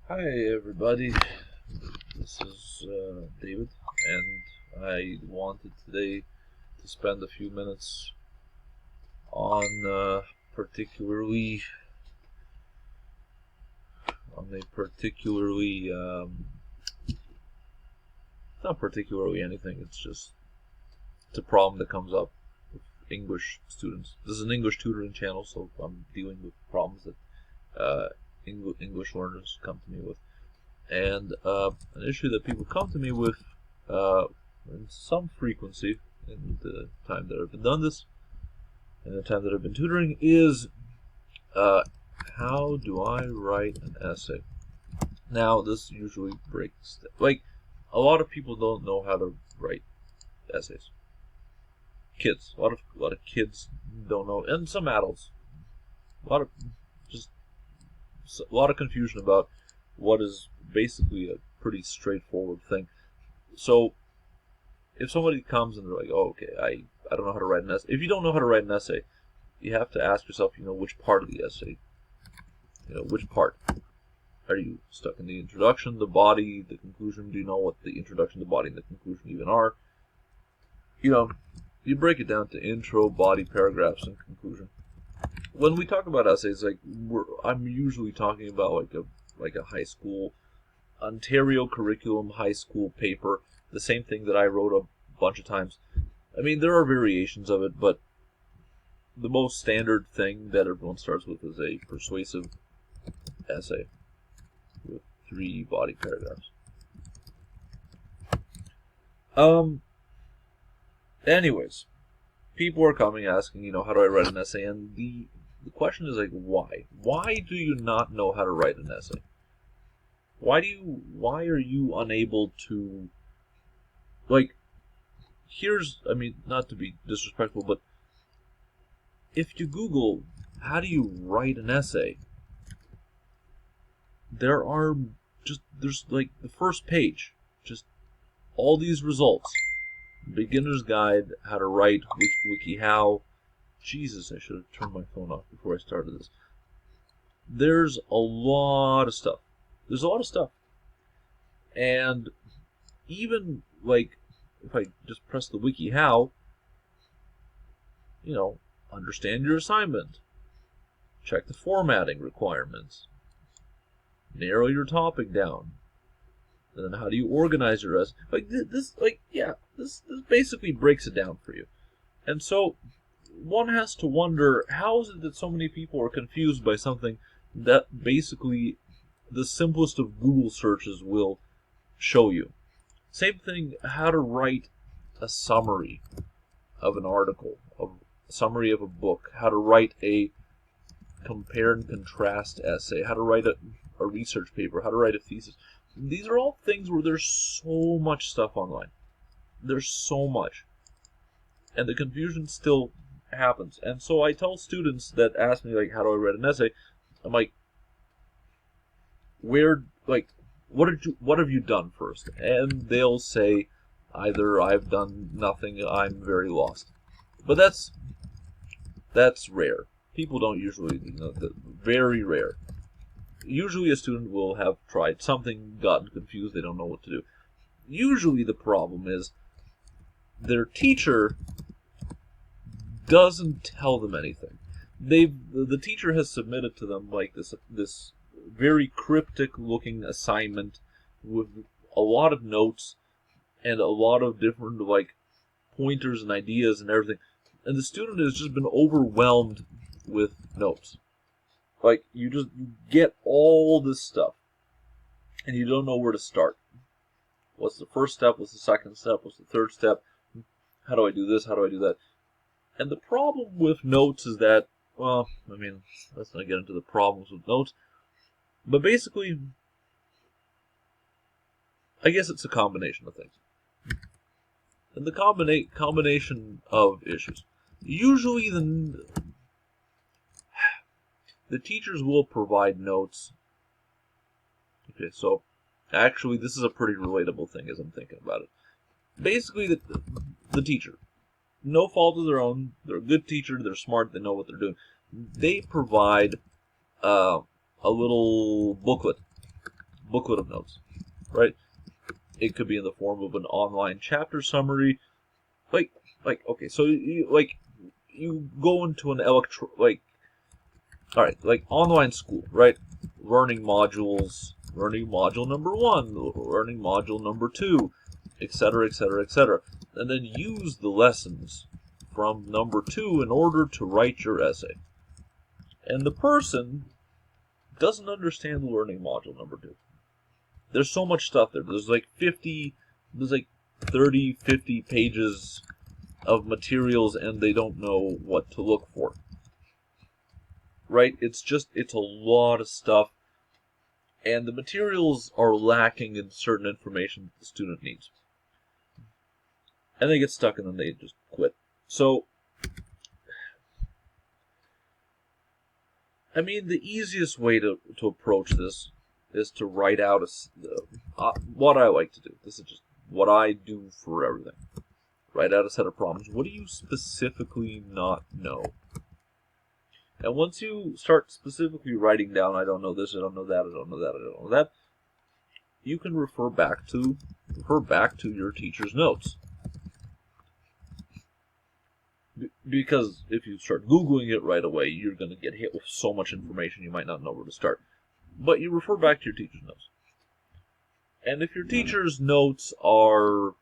Hi everybody, this is David, and I wanted today to spend a few minutes on particularly on a particularly not particularly anything. It's a problem that comes up with English students. This is an English tutoring channel, so I'm dealing with problems that English learners come to me with. And an issue that people come to me with in some frequency in the time that I've done this, and the time that I've been tutoring, is how do I write an essay? Now, this usually breaks, like, a lot of people don't know how to write essays. Kids, a lot of kids don't know, and some adults. A lot of just a lot of confusion about what is basically a pretty straightforward thing. So, if somebody comes and they're like, "Oh, okay, I don't know how to write an essay." If you don't know how to write an essay, you have to ask yourself, which part of the essay, which part. Are you stuck in the introduction, the body, the conclusion? Do you know what the introduction, the body, and the conclusion even are? You break it down to intro, body, paragraphs, and conclusion. When we talk about essays, I'm usually talking about like a high school Ontario curriculum high school paper, the same thing that I wrote a bunch of times. I mean, there are variations of it, but the most standard thing that everyone starts with is a persuasive essay with 3 body paragraphs. Anyways, people are coming asking, how do I write an essay? And the question is why? Why do you not know how to write an essay? Why are you unable to, not to be disrespectful, but if you Google how do you write an essay, there's like the first page, just all these results. Beginner's guide, how to write, WikiHow. Jesus, I should have turned my phone off before I started this. There's a lot of stuff. And even if I just press the WikiHow, understand your assignment, check the formatting requirements, narrow your topic down, and then how do you organize your essay? This basically breaks it down for you. And so one has to wonder, how is it that so many people are confused by something that basically the simplest of Google searches will show you? Same thing, how to write a summary of an article, a summary of a book, how to write a compare and contrast essay, how to write a research paper, how to write a thesis. These are all things where there's so much stuff online. There's so much. And the confusion still happens. And so I tell students that ask me, how do I write an essay? I'm like, what have you done first? And they'll say, either I've done nothing, I'm very lost. But that's rare. People don't usually, very rare. Usually a student will have tried something, gotten confused, they don't know what to do. Usually the problem is their teacher doesn't tell them anything. The teacher has submitted to them this very cryptic looking assignment with a lot of notes and a lot of different pointers and ideas and everything, and the student has just been overwhelmed with notes. You get all this stuff, and you don't know where to start. What's the first step? What's the second step? What's the third step? How do I do this? How do I do that? And the problem with notes is that, let's not get into the problems with notes, but basically, I guess it's a combination of things. And the combination of issues. Usually the teachers will provide notes. Okay, so actually this is a pretty relatable thing as I'm thinking about it. Basically, the teacher, no fault of their own, they're a good teacher, they're smart, they know what they're doing. They provide a little booklet booklet of notes, right? It could be in the form of an online chapter summary, like okay, so you go into an like online school, right? Learning modules, learning module number 1, learning module number 2, etc., etc., etc., and then use the lessons from number 2 in order to write your essay. And the person doesn't understand the learning module number 2. There's so much stuff there. There's like 30, 50 pages of materials, and they don't know what to look for. Right? It's a lot of stuff, and the materials are lacking in certain information that the student needs. And they get stuck, and then they just quit. So, I mean, the easiest way to approach this is to write out what I like to do. This is just what I do for everything. Write out a set of problems. What do you specifically not know? And once you start specifically writing down, I don't know this, I don't know that, I don't know that, I don't know that, you can refer back to your teacher's notes. Because if you start Googling it right away, you're going to get hit with so much information you might not know where to start. But you refer back to your teacher's notes. And if your teacher's notes are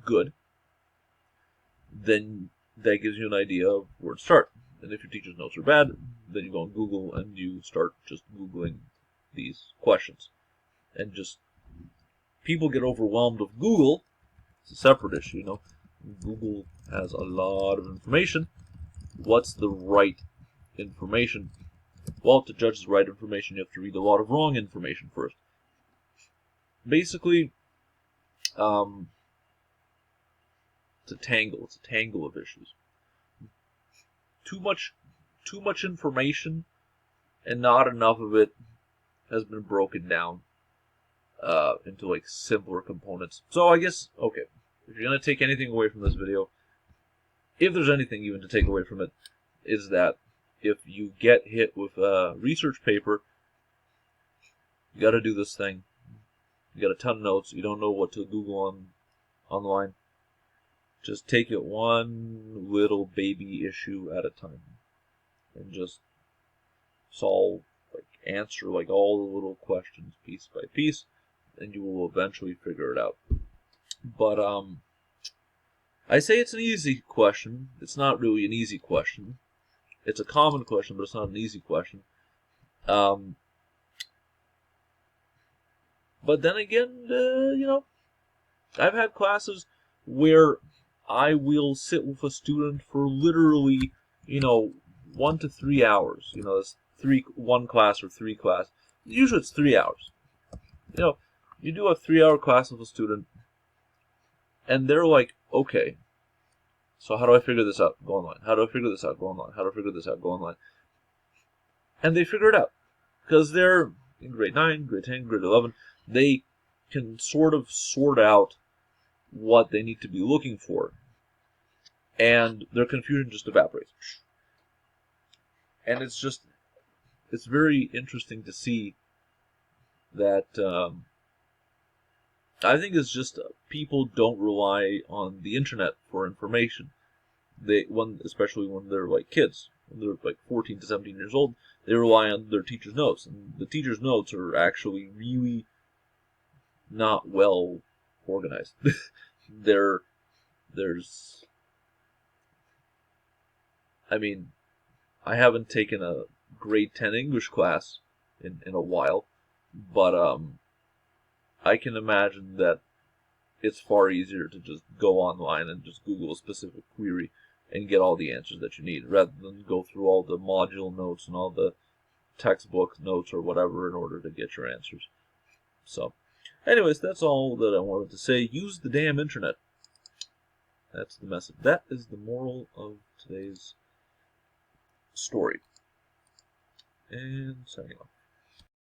good, then that gives you an idea of where to start. And if your teacher's notes are bad, then you go on Google and you start just Googling these questions. And just, people get overwhelmed with Google. It's a separate issue, you know. Google has a lot of information. What's the right information? Well, to judge the right information, you have to read a lot of wrong information first. Basically, it's a tangle of issues. Too much information, and not enough of it has been broken down into like simpler components. So I guess, okay, if you're going to take anything away from this video, if there's anything even to take away from it, is that if you get hit with a research paper, you got to do this thing. You got a ton of notes. You don't know what to Google online. Just take it one little baby issue at a time, and just answer all the little questions piece by piece, and you will eventually figure it out. But I say it's an easy question. It's not really an easy question. It's a common question, but it's not an easy question. But then again, I've had classes where I will sit with a student for literally, 1 to 3 hours. It's one class or 3 class. Usually it's 3 hours. You do a 3-hour class with a student, and they're like, okay, so how do I figure this out? Go online. How do I figure this out? Go online. How do I figure this out? Go online. And they figure it out. Because they're in grade 9, grade 10, grade 11. They can sort of sort out what they need to be looking for. And their confusion just evaporates. And it's very interesting to see that, I think it's just people don't rely on the internet for information. Especially when they're like kids, when they're like 14 to 17 years old, they rely on their teacher's notes, and the teacher's notes are actually really not well organized. I haven't taken a grade 10 English class in a while, but I can imagine that it's far easier to just go online and just Google a specific query and get all the answers that you need, rather than go through all the module notes and all the textbook notes or whatever in order to get your answers. So, anyways, that's all that I wanted to say. Use the damn internet. That's the message. That is the moral of today's story. And signing off.